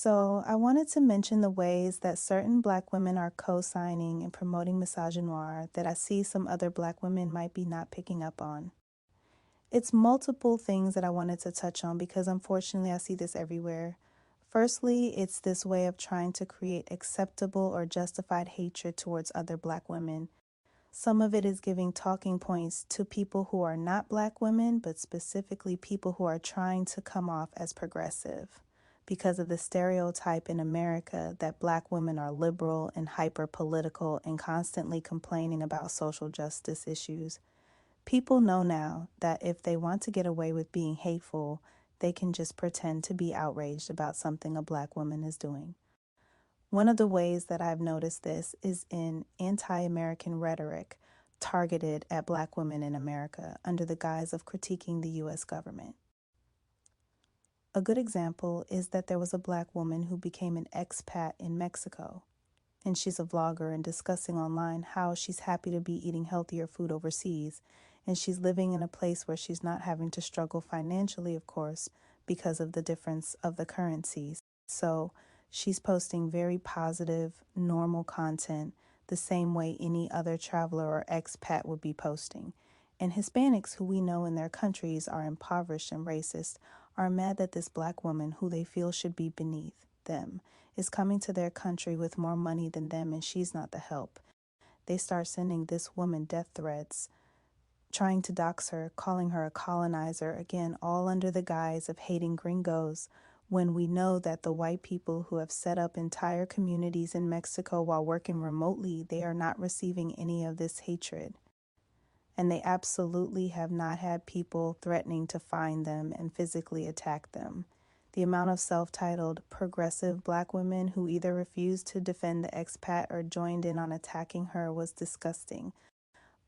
So, I wanted to mention the ways that certain Black women are co signing and promoting misogynoir that I see some other Black women might be not picking up on. It's multiple things that I wanted to touch on because unfortunately I see this everywhere. Firstly, it's this way of trying to create acceptable or justified hatred towards other Black women. Some of it is giving talking points to people who are not Black women, but specifically people who are trying to come off as progressive because of the stereotype in America that Black women are liberal and hyper political and constantly complaining about social justice issues. People know now that if they want to get away with being hateful, they can just pretend to be outraged about something a Black woman is doing. One of the ways that I've noticed this is in anti-American rhetoric targeted at Black women in America under the guise of critiquing the U.S. government. A good example is that there was a Black woman who became an expat in Mexico, and she's a vlogger and discussing online how she's happy to be eating healthier food overseas, and she's living in a place where she's not having to struggle financially, of course, because of the difference of the currencies. So she's posting very positive, normal content the same way any other traveler or expat would be posting. And Hispanics, who we know in their countries are impoverished and racist, are mad that this Black woman, who they feel should be beneath them, is coming to their country with more money than them and she's not the help. They start sending this woman death threats, trying to dox her, calling her a colonizer, again, all under the guise of hating gringos, when we know that the white people who have set up entire communities in Mexico while working remotely, they are not receiving any of this hatred. And they absolutely have not had people threatening to find them and physically attack them. The amount of self-titled progressive Black women who either refused to defend the expat or joined in on attacking her was disgusting.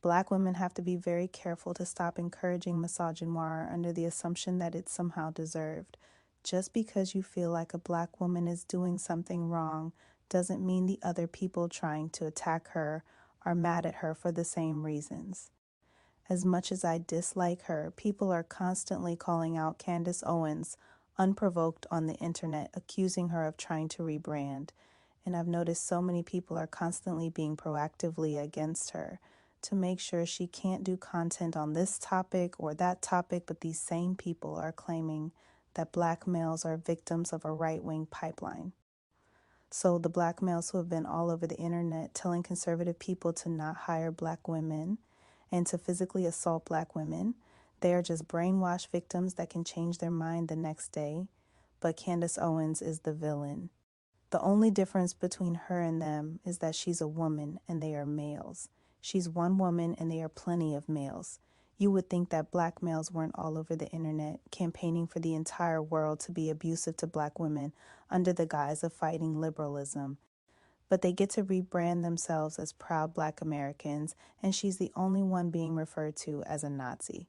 Black women have to be very careful to stop encouraging misogynoir under the assumption that it's somehow deserved. Just because you feel like a Black woman is doing something wrong doesn't mean the other people trying to attack her are mad at her for the same reasons. As much as I dislike her, people are constantly calling out Candace Owens unprovoked on the internet, accusing her of trying to rebrand. And I've noticed so many people are constantly being proactively against her to make sure she can't do content on this topic or that topic, but these same people are claiming that Black males are victims of a right-wing pipeline. So the Black males who have been all over the internet telling conservative people to not hire Black women and to physically assault Black women, they are just brainwashed victims that can change their mind the next day. But Candace Owens is the villain. The only difference between her and them is that she's a woman and they are males. She's one woman and they are plenty of males. You would think that Black males weren't all over the internet campaigning for the entire world to be abusive to Black women under the guise of fighting liberalism. But they get to rebrand themselves as proud Black Americans, and she's the only one being referred to as a Nazi.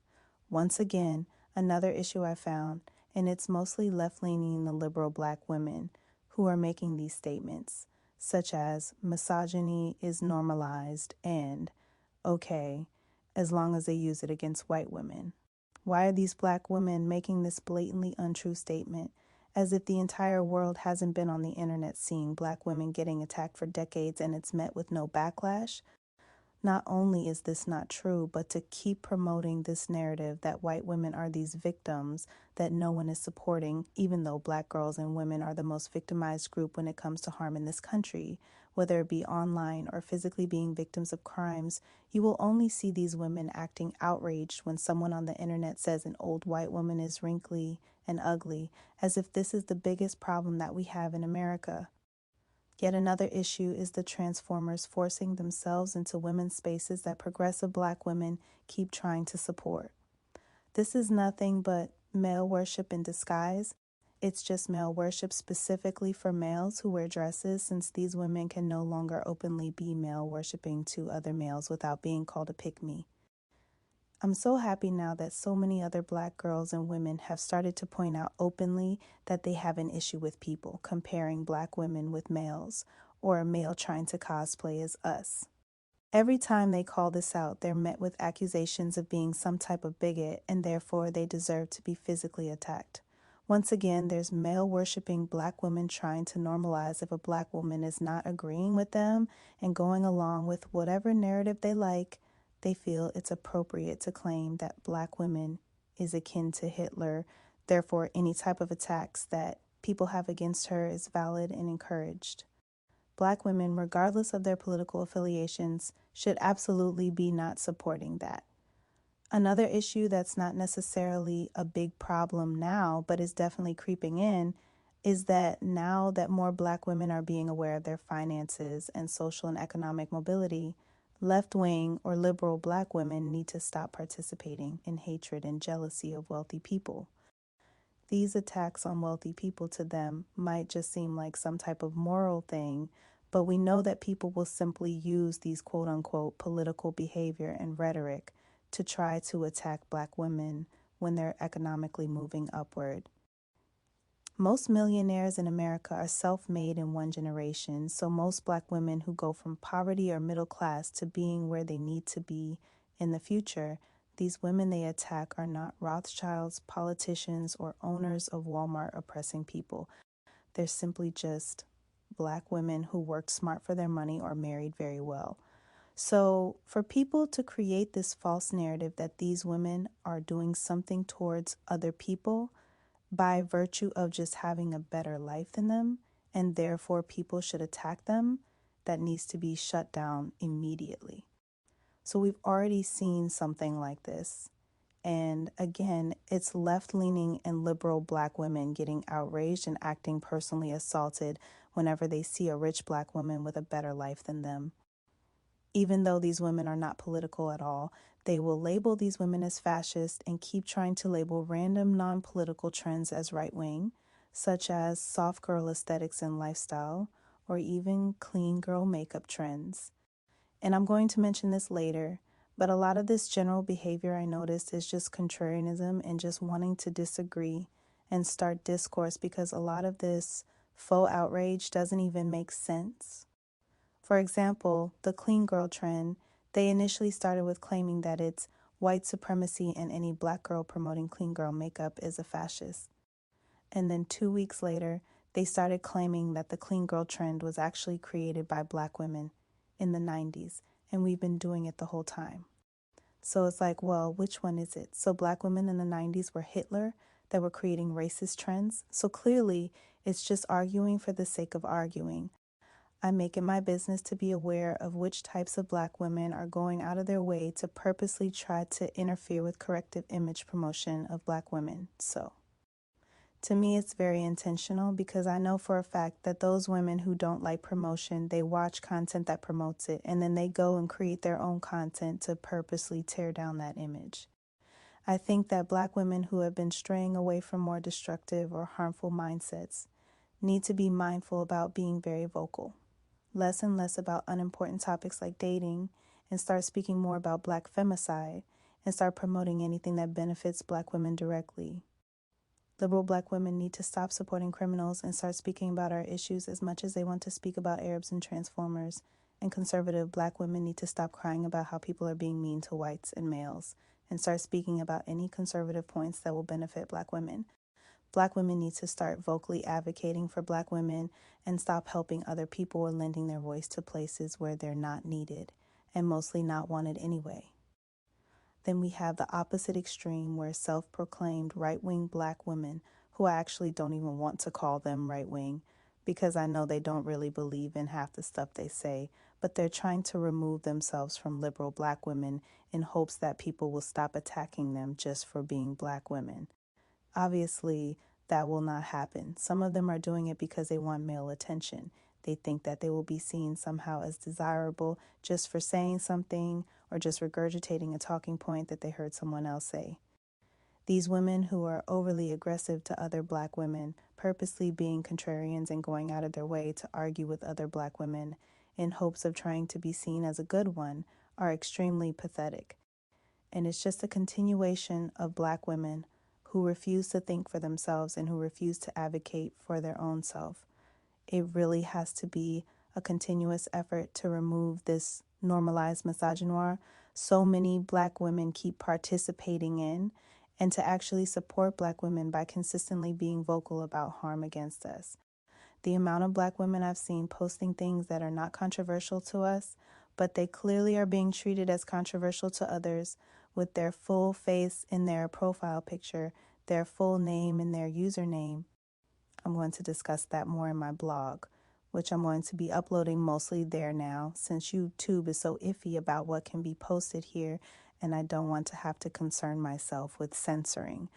Once again, another issue I found, and it's mostly left-leaning the liberal Black women who are making these statements, such as misogyny is normalized and okay, as long as they use it against white women. Why are these Black women making this blatantly untrue statement, as if the entire world hasn't been on the internet seeing Black women getting attacked for decades and it's met with no backlash? Not only is this not true, but to keep promoting this narrative that white women are these victims that no one is supporting, even though Black girls and women are the most victimized group when it comes to harm in this country, whether it be online or physically being victims of crimes, you will only see these women acting outraged when someone on the internet says an old white woman is wrinkly and ugly, as if this is the biggest problem that we have in America. Yet another issue is the transformers forcing themselves into women's spaces that progressive Black women keep trying to support. This is nothing but male worship in disguise. It's just male worship specifically for males who wear dresses, since these women can no longer openly be male worshiping to other males without being called a pick-me. I'm so happy now that so many other Black girls and women have started to point out openly that they have an issue with people comparing Black women with males, or a male trying to cosplay as us. Every time they call this out, they're met with accusations of being some type of bigot and therefore they deserve to be physically attacked. Once again, there's male-worshipping black women trying to normalize if a black woman is not agreeing with them and going along with whatever narrative they like. They feel it's appropriate to claim that black women is akin to Hitler. Therefore, any type of attacks that people have against her is valid and encouraged. Black women, regardless of their political affiliations, should absolutely be not supporting that. Another issue that's not necessarily a big problem now, but is definitely creeping in, is that now that more black women are being aware of their finances and social and economic mobility, left-wing or liberal black women need to stop participating in hatred and jealousy of wealthy people. These attacks on wealthy people to them might just seem like some type of moral thing, but we know that people will simply use these quote-unquote political behavior and rhetoric to try to attack black women when they're economically moving upward. Most millionaires in America are self-made in one generation, so most black women who go from poverty or middle class to being where they need to be in the future, these women they attack are not Rothschilds, politicians, or owners of Walmart oppressing people. They're simply just black women who worked smart for their money or married very well. So for people to create this false narrative that these women are doing something towards other people by virtue of just having a better life than them, and therefore people should attack them, that needs to be shut down immediately. So we've already seen something like this. And again, it's left-leaning and liberal black women getting outraged and acting personally assaulted whenever they see a rich black woman with a better life than them. Even though these women are not political at all, they will label these women as fascist and keep trying to label random non-political trends as right-wing, such as soft girl aesthetics and lifestyle, or even clean girl makeup trends. And I'm going to mention this later, but a lot of this general behavior I noticed is just contrarianism and just wanting to disagree and start discourse, because a lot of this faux outrage doesn't even make sense. For example, the clean girl trend, they initially started with claiming that it's white supremacy and any black girl promoting clean girl makeup is a fascist. And then 2 weeks later, they started claiming that the clean girl trend was actually created by black women in the 90s, and we've been doing it the whole time. So it's like, well, which one is it? So black women in the 90s were Hitler that were creating racist trends. So clearly, it's just arguing for the sake of arguing. I make it my business to be aware of which types of black women are going out of their way to purposely try to interfere with corrective image promotion of black women. So to me, it's very intentional, because I know for a fact that those women who don't like promotion, they watch content that promotes it, and then they go and create their own content to purposely tear down that image. I think that black women who have been straying away from more destructive or harmful mindsets need to be mindful about being very vocal, less and less about unimportant topics like dating, and start speaking more about black femicide, and start promoting anything that benefits black women directly. Liberal black women need to stop supporting criminals and start speaking about our issues as much as they want to speak about Arabs and Transformers. And conservative black women need to stop crying about how people are being mean to whites and males and start speaking about any conservative points that will benefit black women. Black women need to start vocally advocating for black women and stop helping other people or lending their voice to places where they're not needed and mostly not wanted anyway. Then we have the opposite extreme, where self-proclaimed right-wing black women, who I actually don't even want to call them right-wing because I know they don't really believe in half the stuff they say, but they're trying to remove themselves from liberal black women in hopes that people will stop attacking them just for being black women. Obviously, that will not happen. Some of them are doing it because they want male attention. They think that they will be seen somehow as desirable just for saying something or just regurgitating a talking point that they heard someone else say. These women who are overly aggressive to other black women, purposely being contrarians and going out of their way to argue with other black women in hopes of trying to be seen as a good one, are extremely pathetic. And it's just a continuation of black women who refuse to think for themselves and who refuse to advocate for their own self. It really has to be a continuous effort to remove this normalized misogynoir so many black women keep participating in, and to actually support Black women by consistently being vocal about harm against us. The amount of Black women I've seen posting things that are not controversial to us, but they clearly are being treated as controversial to others, with their full face in their profile picture, their full name in their username. I'm going to discuss that more in my blog, which I'm going to be uploading mostly there now, since YouTube is so iffy about what can be posted here, and I don't want to have to concern myself with censoring.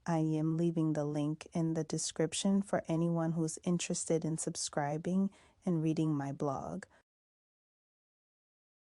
I am leaving the link in the description for anyone who's interested in subscribing and reading my blog.